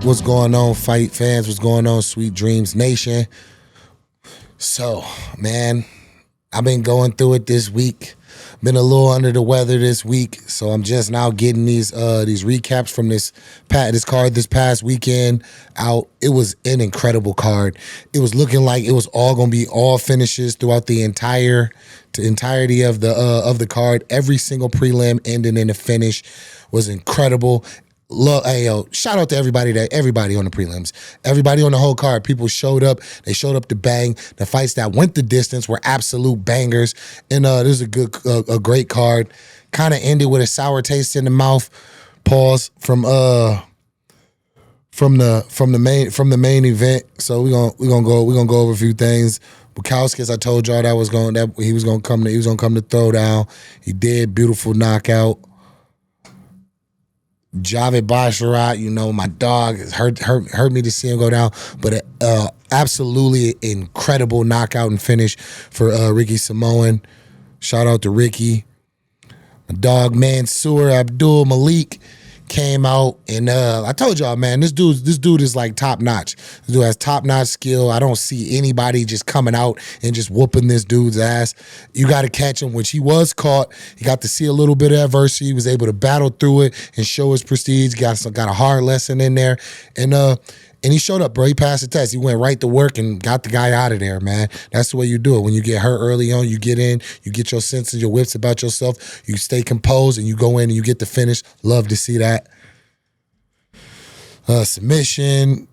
What's going on, fight fans? What's going on, Sweet Dreams Nation? So, man, I've been going through it this week. Been a little under the weather this week, so I'm just now getting these recaps from this card this past weekend out. It was an incredible card. It was looking like it was all gonna be all finishes throughout the entirety of the card. Every single prelim ending in a finish was incredible. Hey, yo, shout out to everybody on the prelims, everybody on the whole card. People showed up. They showed up to bang. The fights that went the distance were absolute bangers, and this is a great card. Kind of ended with a sour taste in the mouth. Pause from the main event. So we're gonna go over a few things. Bukowskis, I told y'all that he was gonna come to throw down. He did. Beautiful knockout. Javid Basharat, my dog, hurt me to see him go down, but absolutely incredible knockout and finish for Ricky Samoan. Shout out to Ricky. My dog Mansour Abdul Malik came out, and I told y'all, man, this dude is like top notch. This dude has top notch skill. I don't see anybody just coming out and just whooping this dude's ass. You got to catch him. When he was caught, he got to see a little bit of adversity. He was able to battle through it and show his prestige. Got a hard lesson in there, and he showed up, bro. He passed the test. He went right to work and got the guy out of there, man. That's the way you do it. When you get hurt early on, you get in, you get your senses, your wits about yourself, you stay composed, and you go in and you get the finish. Love to see that. Submission,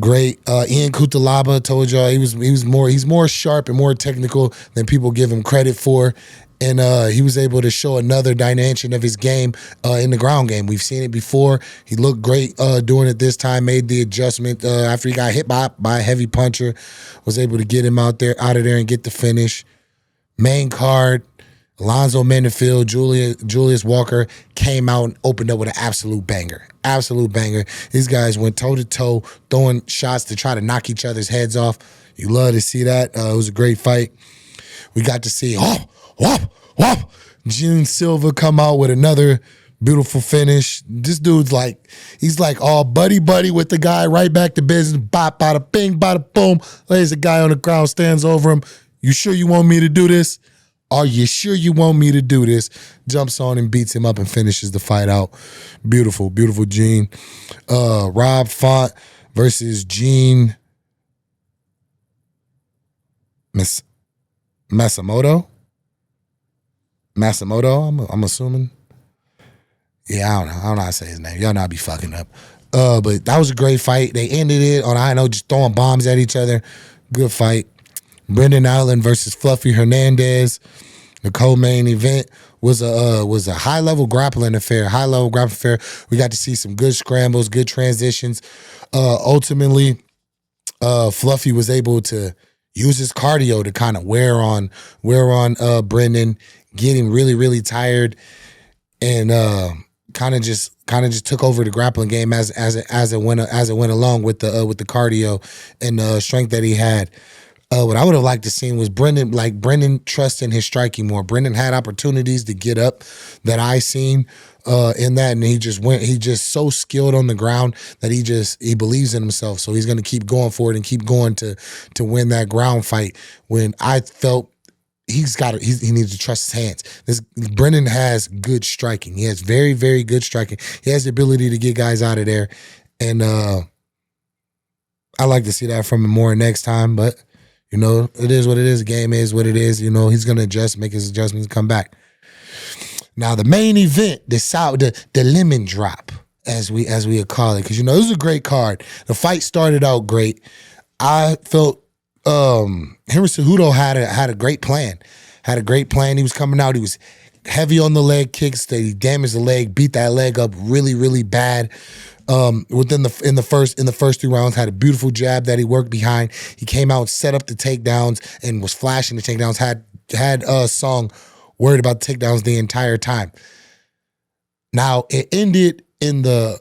great. Ian Kutalaba, told y'all he's more sharp and more technical than people give him credit for. And he was able to show another dimension of his game in the ground game. We've seen it before. He looked great doing it this time, made the adjustment after he got hit by a heavy puncher, was able to get him out of there and get the finish. Main card, Alonzo Mendenfield, Julius Walker came out and opened up with an absolute banger. Absolute banger. These guys went toe-to-toe, throwing shots to try to knock each other's heads off. You love to see that. It was a great fight. We got to see, June Silva come out with another beautiful finish. This dude's he's all buddy with the guy, right back to business. Bop, bada, bing, bada, boom. Lays a guy on the ground, stands over him. You sure you want me to do this? Are you sure you want me to do this? Jumps on him, beats him up, and finishes the fight out. Beautiful, beautiful Gene. Rob Font versus Gene Masamoto, I'm assuming. Yeah, I don't know how to say his name. Y'all know I be fucking up. But that was a great fight. They ended it on a high note, just throwing bombs at each other. Good fight. Brendan Allen versus Fluffy Hernandez. The co-main event was a high-level grappling affair. We got to see some good scrambles, good transitions. Ultimately, Fluffy was able to use his cardio to kind of wear on Brendan, get him really, really tired, and kind of just took over the grappling game as it went along with the cardio and strength that he had. What I would have liked to see was Brendan trusting his striking more. Brendan had opportunities to get up that I seen in that, and he just so skilled on the ground that he believes in himself. So he's going to keep going for it and keep going to win that ground fight. When I felt he needs to trust his hands. Brendan has good striking. He has very, very good striking. He has the ability to get guys out of there, and I like to see that from him more next time, but. It is what it is. The game is what it is. He's going to adjust, make his adjustments, and come back. Now, the main event, the lemon drop, as we would call it, because, this was a great card. The fight started out great. I felt Henry Cejudo had a great plan. He was coming out. He was heavy on the leg kicks. He damaged the leg, beat that leg up really, really bad. In the first 3 rounds, had a beautiful jab that he worked behind. He came out, set up the takedowns, and was flashing the takedowns. Had Song worried about the takedowns the entire time. Now it ended in the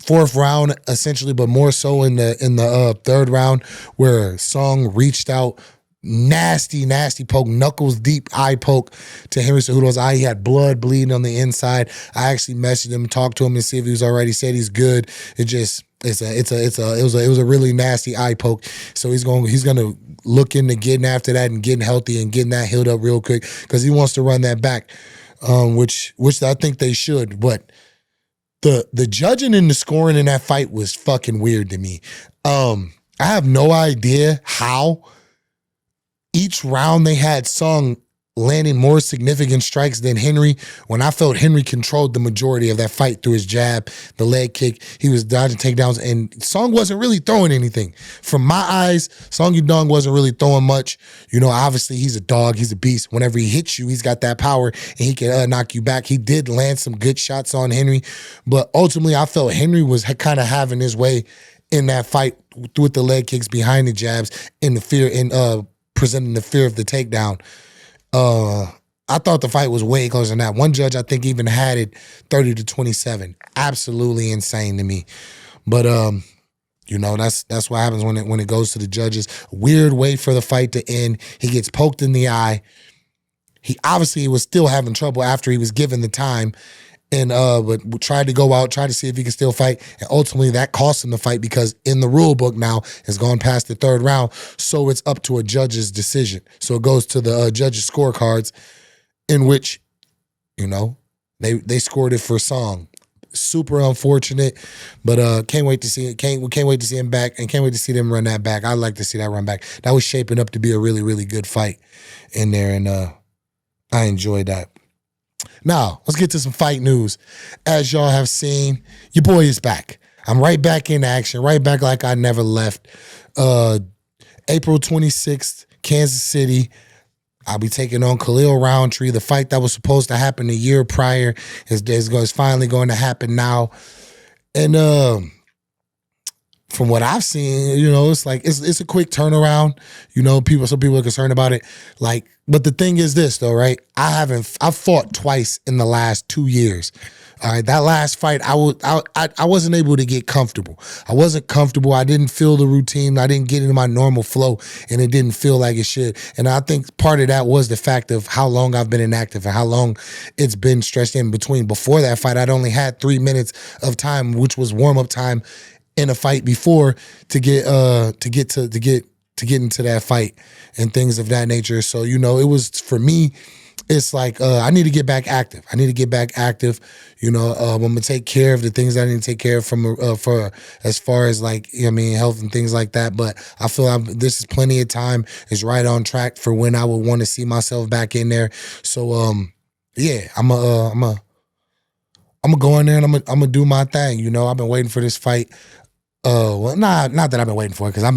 4th round, essentially, but more so in the 3rd round, where Song reached out, nasty, nasty poke, knuckles deep eye poke to Henry Cejudo's eye. He had blood bleeding on the inside. I actually messaged him, talked to him to see if he was all right. He said he's good. It was a really nasty eye poke. So he's gonna look into getting after that and getting healthy and getting that healed up real quick because he wants to run that back, which I think they should. But the judging and the scoring in that fight was fucking weird to me. I have no idea how each round they had Sung landing more significant strikes than Henry, when I felt Henry controlled the majority of that fight through his jab, the leg kick. He was dodging takedowns, and Sung wasn't really throwing anything. From my eyes, Sung Yudong wasn't really throwing much. You know, obviously he's a dog, he's a beast. Whenever he hits you, he's got that power, and he can knock you back. He did land some good shots on Henry, but ultimately I felt Henry was kind of having his way in that fight with the leg kicks behind the jabs and the fear and presenting the fear of the takedown. I thought the fight was way closer than that. One judge, I think, even had it 30-27. Absolutely insane to me. But you know, that's what happens when it goes to the judges. Weird way for the fight to end. He gets poked in the eye. He obviously was still having trouble after he was given the time. And but tried to go out, tried to see if he could still fight. And ultimately that cost him the fight because in the rule book now has gone past the third round. So it's up to a judge's decision. So it goes to the judge's scorecards in which, you know, they scored it for Song. Super unfortunate, but can't wait to see it. Can't wait to see him back, and can't wait to see them run that back. I'd like to see that run back. That was shaping up to be a really, really good fight in there, and I enjoyed that. Now, let's get to some fight news. As y'all have seen, your boy is back. I'm right back in action, right back like I never left. April 26th, Kansas City. I'll be taking on Kahlil Rountree. The fight that was supposed to happen a year prior is finally going to happen now. And from what I've seen, you know, it's like it's a quick turnaround. You know, some people are concerned about it. Like, but the thing is this though, right? I've fought twice in the last 2 years. All right, that last fight, I wasn't able to get comfortable. I wasn't comfortable. I didn't feel the routine. I didn't get into my normal flow, and it didn't feel like it should. And I think part of that was the fact of how long I've been inactive and how long it's been stretched in between. Before that fight, I'd only had 3 minutes of time, which was warm-up time in a fight before to get into that fight and things of that nature. So, you know, it was, for me, it's like I need to get back active. You know, I'm gonna take care of the things that I need to take care of for as far as, like, you know what I mean, health and things like that. But I feel this is plenty of time. It's right on track for when I would want to see myself back in there. So yeah, I'm gonna go in there and I'm gonna do my thing. You know, I've been waiting for this fight. Well, not that I've been waiting for it, because I've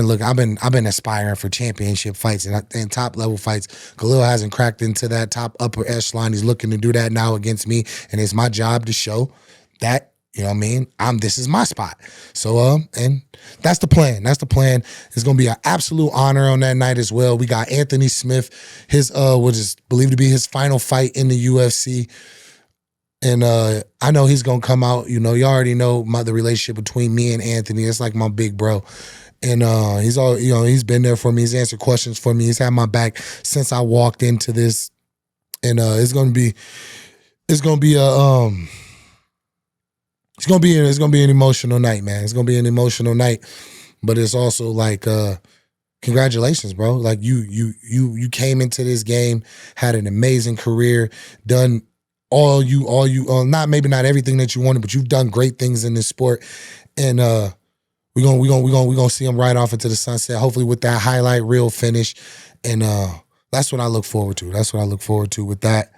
been aspiring for championship fights and top level fights. Kahlil hasn't cracked into that top upper echelon. He's looking to do that now against me, and it's my job to show that, you know what I mean, this is my spot. So and that's the plan. It's gonna be an absolute honor on that night as well. We got Anthony Smith, his which is believed to be his final fight in the UFC. And I know he's gonna come out. You know, you already know the relationship between me and Anthony. It's like my big bro, and he's been there for me. He's answered questions for me. He's had my back since I walked into this, and it's gonna be an emotional night, man. It's gonna be an emotional night, but it's also like congratulations, bro. Like you came into this game, had an amazing career, done all you not everything that you wanted, but you've done great things in this sport, and we're gonna see him right off into the sunset, hopefully with that highlight reel finish, and that's what I look forward to. With that.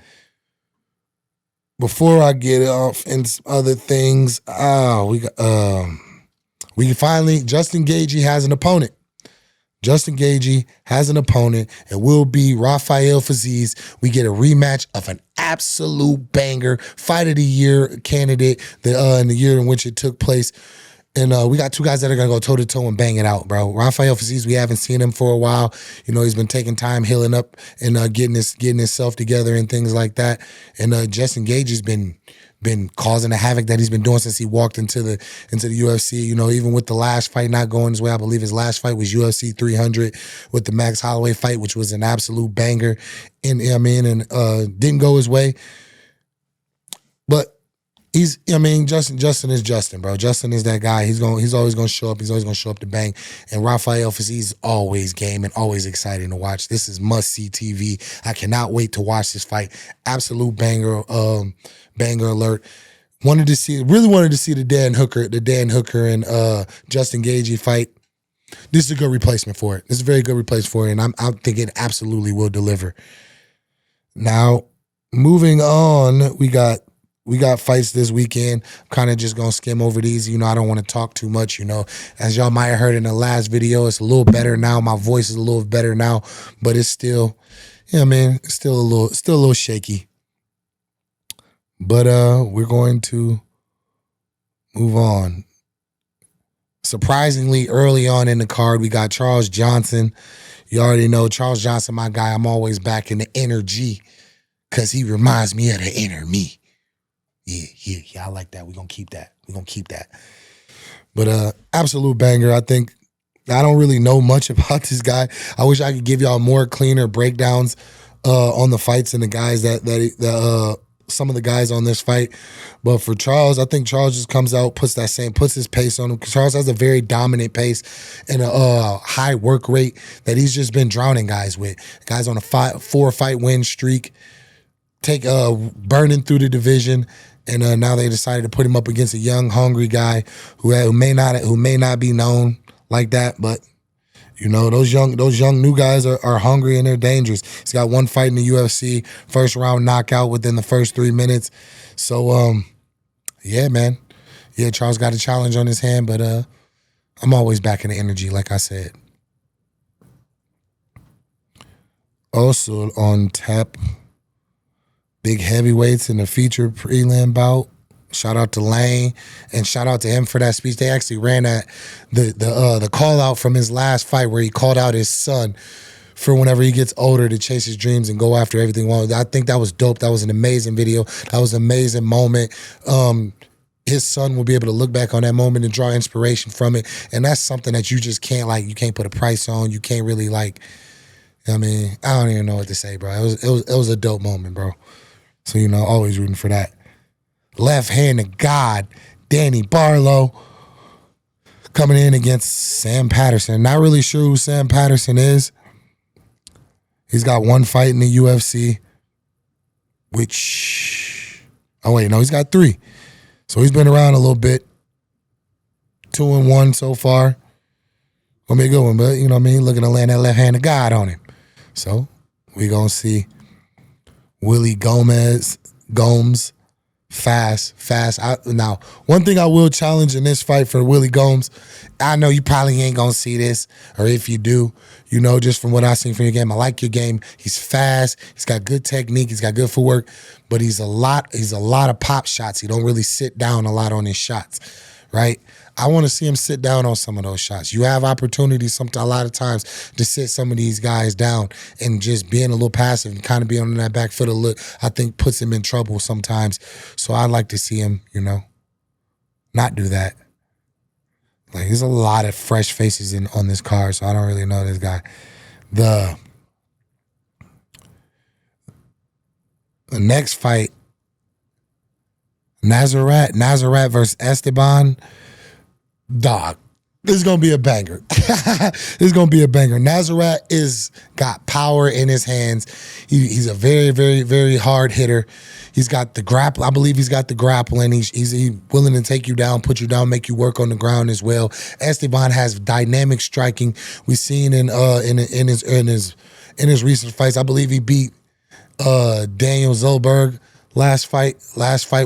Before I get off and some other things, we can finally, Justin Gaethje has an opponent. It will be Rafael Fiziev. We get a rematch of an absolute banger, fight of the year candidate in the year in which it took place. And we got two guys that are going to go toe-to-toe and bang it out, bro. Rafael Fiziev, we haven't seen him for a while. You know, he's been taking time healing up and getting himself together and things like that. And Justin Gage has been causing the havoc that he's been doing since he walked into the UFC. You know, even with the last fight not going his way, I believe his last fight was UFC 300 with the Max Holloway fight, which was an absolute banger. And didn't go his way. But Justin is Justin, bro. Justin is that guy. He's always gonna show up. He's always gonna show up to bang. And Rafael Fiziev is always game and always exciting to watch. This is must-see TV. I cannot wait to watch this fight. Absolute banger, banger alert. Really wanted to see the Dan Hooker and Justin Gagey fight. This is a good replacement for it. This is a very good replacement for it, and I think it absolutely will deliver. Now, moving on, we got fights this weekend. I'm kind of just going to skim over these. You know, I don't want to talk too much, you know. As y'all might have heard in the last video, it's a little better now. My voice is a little better now, but it's still, it's still a little shaky. But we're going to move on. Surprisingly, early on in the card, we got Charles Johnson. You already know Charles Johnson, my guy. I'm always back in the energy because he reminds me of the inner me. Yeah, I like that. We're going to keep that. But absolute banger. I think I don't really know much about this guy. I wish I could give y'all more cleaner breakdowns on the fights and the guys that some of the guys on this fight. But for Charles, I think Charles just comes out, puts his pace on him. Charles has a very dominant pace and a high work rate that he's just been drowning guys with. Guys on a 4-fight win streak, burning through the division. And now they decided to put him up against a young, hungry guy who may not be known like that. But you know, those young new guys are hungry and they're dangerous. He's got one fight in the UFC, first round knockout within the first 3 minutes. So yeah, man. Yeah, Charles got a challenge on his hand, but I'm always back in the energy, like I said. Also on tap, big heavyweights in the feature prelim bout. Shout out to Lane and shout out to him for that speech. They actually ran the call out from his last fight where he called out his son for whenever he gets older to chase his dreams and go after everything. I think that was dope. That was an amazing video. That was an amazing moment. His son will be able to look back on that moment and draw inspiration from it. And that's something that you just can't you can't put a price on. You can't really I don't even know what to say, bro. It was a dope moment, bro. So, you know, always rooting for that. Left hand of God, Danny Barlow, coming in against Sam Patterson. Not really sure who Sam Patterson is. He's got one fight in the UFC, he's got 3. So he's been around a little bit. 2-1 so far. Gonna be a good one, but you know what I mean? Looking to land that left hand of God on him. So we gonna see Willie Gomes, fast. Now, one thing I will challenge in this fight for Willie Gomes, I know you probably ain't gonna see this, or if you do, you know, just from what I've seen from your game, I like your game. He's fast, he's got good technique, he's got good footwork, but he's a lot of pop shots. He don't really sit down a lot on his shots, right? I want to see him sit down on some of those shots. You have opportunities a lot of times to sit some of these guys down, and just being a little passive and kind of being on that back foot a little, I think puts him in trouble sometimes. So I'd like to see him, you know, not do that. There's a lot of fresh faces on this card, so I don't really know this guy. The next fight, Nasrat versus Esteban. Dog, this is going to be a banger. This is going to be a banger. Nasrat got power in his hands. He's a very, very, very hard hitter. He's got the grapple. I believe he's got the grappling. He's willing to take you down, put you down, make you work on the ground as well. Esteban has dynamic striking. We've seen in his recent fights. I believe he beat Daniel Zellberg last fight,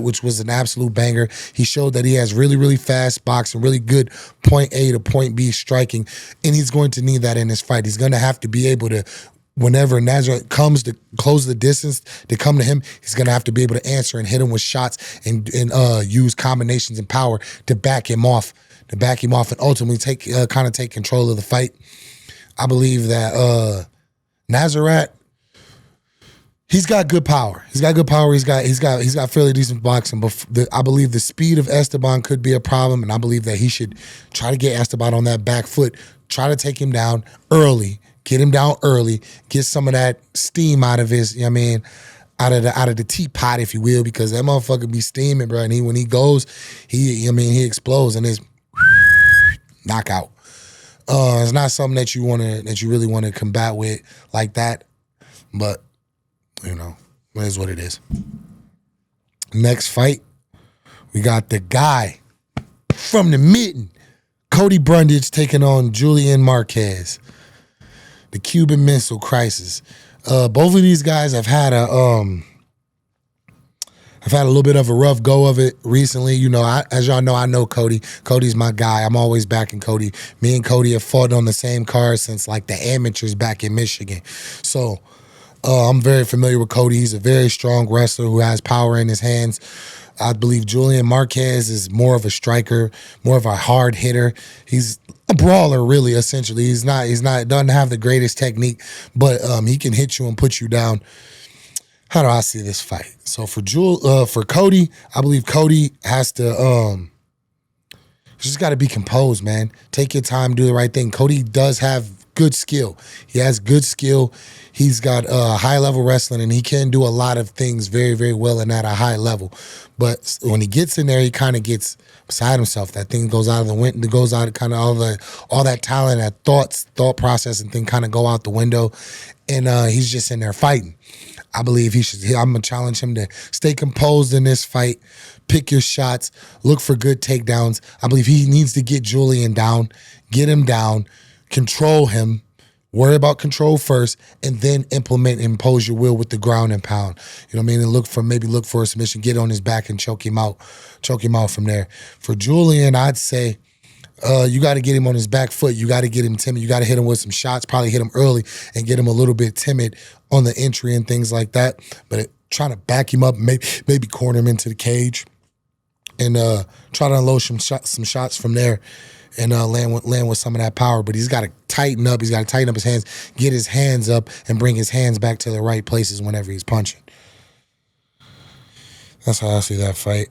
which was an absolute banger. He showed that he has really, really fast boxing, really good point A to point B striking, and he's going to need that in this fight. He's going to have to be able to, whenever Nasrat comes to close the distance to come to him, he's going to have to be able to answer and hit him with shots and use combinations and power to back him off to back him off and ultimately take control of the fight. I believe that Nasrat, he's got good power. He's got good power. He's got fairly decent boxing. But I believe the speed of Esteban could be a problem, and I believe that he should try to get Esteban on that back foot. Try to take him down early. Get him down early. Get some of that steam out of his. You know what I mean, out of the teapot, if you will, because that motherfucker be steaming, bro. And when he goes, he explodes and it's knockout. It's not something that you really want to combat with like that, but you know, it is what it is. Next fight, we got the guy from the mitten, Cody Brundage taking on Julian Marquez, the Cuban Missile Crisis. Both of these guys have had a little bit of a rough go of it recently. You know, as y'all know, I know Cody. Cody's my guy. I'm always backing Cody. Me and Cody have fought on the same card since like the amateurs back in Michigan. So I'm very familiar with Cody. He's a very strong wrestler who has power in his hands. I believe Julian Marquez is more of a striker, more of a hard hitter. He's a brawler, really, essentially. He doesn't have the greatest technique, but he can hit you and put you down. How do I see this fight? So for Cody, I believe Cody has to just got to be composed, man. Take your time, do the right thing. Cody does have good skill. He has good skill. He's got high-level wrestling, and he can do a lot of things very, very well and at a high level. But when he gets in there, he kind of gets beside himself. That thing goes out of the window, goes out of kind of all that talent, that thought process and thing kind of go out the window, and he's just in there fighting. I believe I'm going to challenge him to stay composed in this fight, pick your shots, look for good takedowns. I believe he needs to get Julian down, get him down, control him, worry about control first, and then impose your will with the ground and pound. You know what I mean? And look for a submission, get on his back and choke him out from there. For Julian, I'd say you got to get him on his back foot. You got to get him timid. You got to hit him with some shots, probably hit him early and get him a little bit timid on the entry and things like that. But trying to back him up, maybe corner him into the cage and try to unload some shots from there and land with some of that power. But he's got to tighten up. He's got to tighten up his hands, get his hands up, and bring his hands back to the right places whenever he's punching. That's how I see that fight.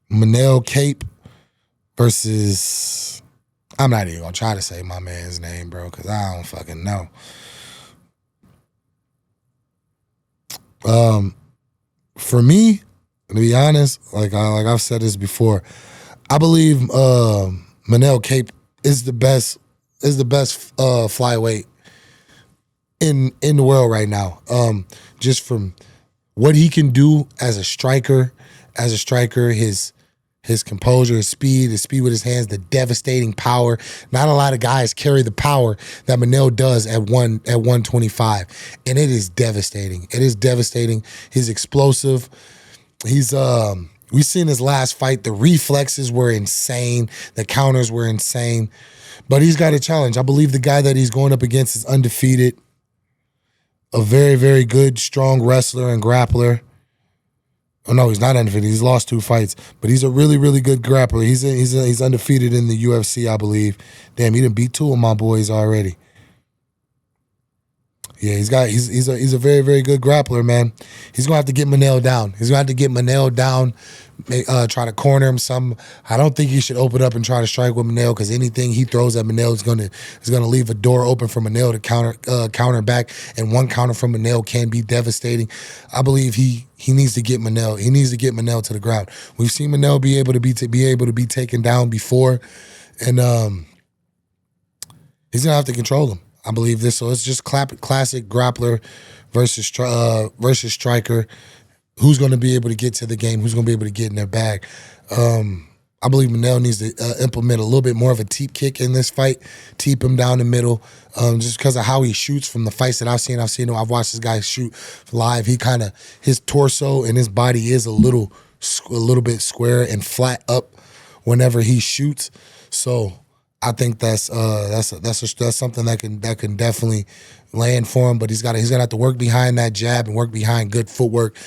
Manel Cape versus, I'm not even going to try to say my man's name, bro, because I don't fucking know. For me, to be honest, like I've said this before, I believe Manel Cape is the best flyweight in the world right now. Just from what he can do as a striker, his composure, his speed with his hands, the devastating power. Not a lot of guys carry the power that Manel does at 125, and it is devastating. It is devastating. He's explosive. He's we've seen his last fight. The reflexes were insane. The counters were insane. But he's got a challenge. I believe the guy that he's going up against is undefeated. A very, very good, strong wrestler and grappler. Oh no, he's not undefeated. He's lost 2 fights, but he's a really, really good grappler. He's undefeated in the UFC, I believe. Damn, he done beat 2 of my boys already. Yeah, he's a very, very good grappler, man. He's gonna have to get Manel down. Try to corner him some. I don't think he should open up and try to strike with Manel, because anything he throws at Manel is gonna leave a door open for Manel to counter back, and one counter from Manel can be devastating. I believe he needs to get Manel. He needs to get Manel to the ground. We've seen Manel be able to be taken down before, and he's gonna have to control him. I believe this. So it's just classic grappler versus striker. Who's going to be able to get to the game? Who's going to be able to get in their bag? I believe Manel needs to implement a little bit more of a teep kick in this fight. Teep him down the middle, just because of how he shoots from the fights that I've seen. I've watched this guy shoot live. His torso and his body is a little bit square and flat up whenever he shoots. So I think that's something that can definitely land for him. But he's gonna have to work behind that jab and work behind good footwork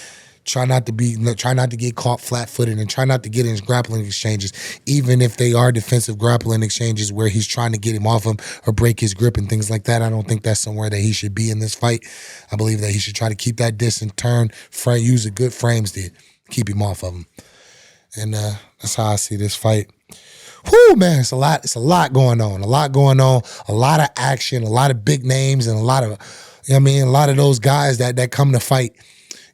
Try not to get caught flat-footed, and try not to get in grappling exchanges, even if they are defensive grappling exchanges where he's trying to get him off him or break his grip and things like that. I don't think that's somewhere that he should be in this fight. I believe that he should try to keep that distance, use a good frames to keep him off of him. And that's how I see this fight. Whoo, man, it's a lot going on. A lot of action, a lot of big names, and a lot of those guys that come to fight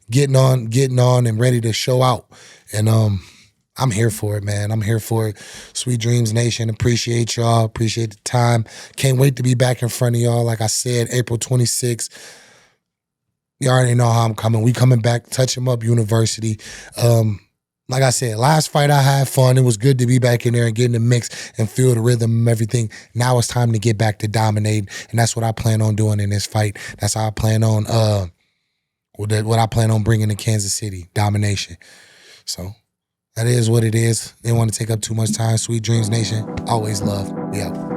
getting on and ready to show out. And I'm here for it, man. I'm here for it. Sweet Dreams Nation, appreciate y'all. Appreciate the time. Can't wait to be back in front of y'all. Like I said, April 26th. You already know how I'm coming. We coming back, Touch 'em Up University. Like I said, last fight I had fun. It was good to be back in there and get in the mix and feel the rhythm and everything. Now it's time to get back to dominating, and that's what I plan on doing in this fight. That's how I plan on what I plan on bringing to Kansas City, domination. So that is what it is. Didn't want to take up too much time. Sweet Dreams Nation, always love. We out.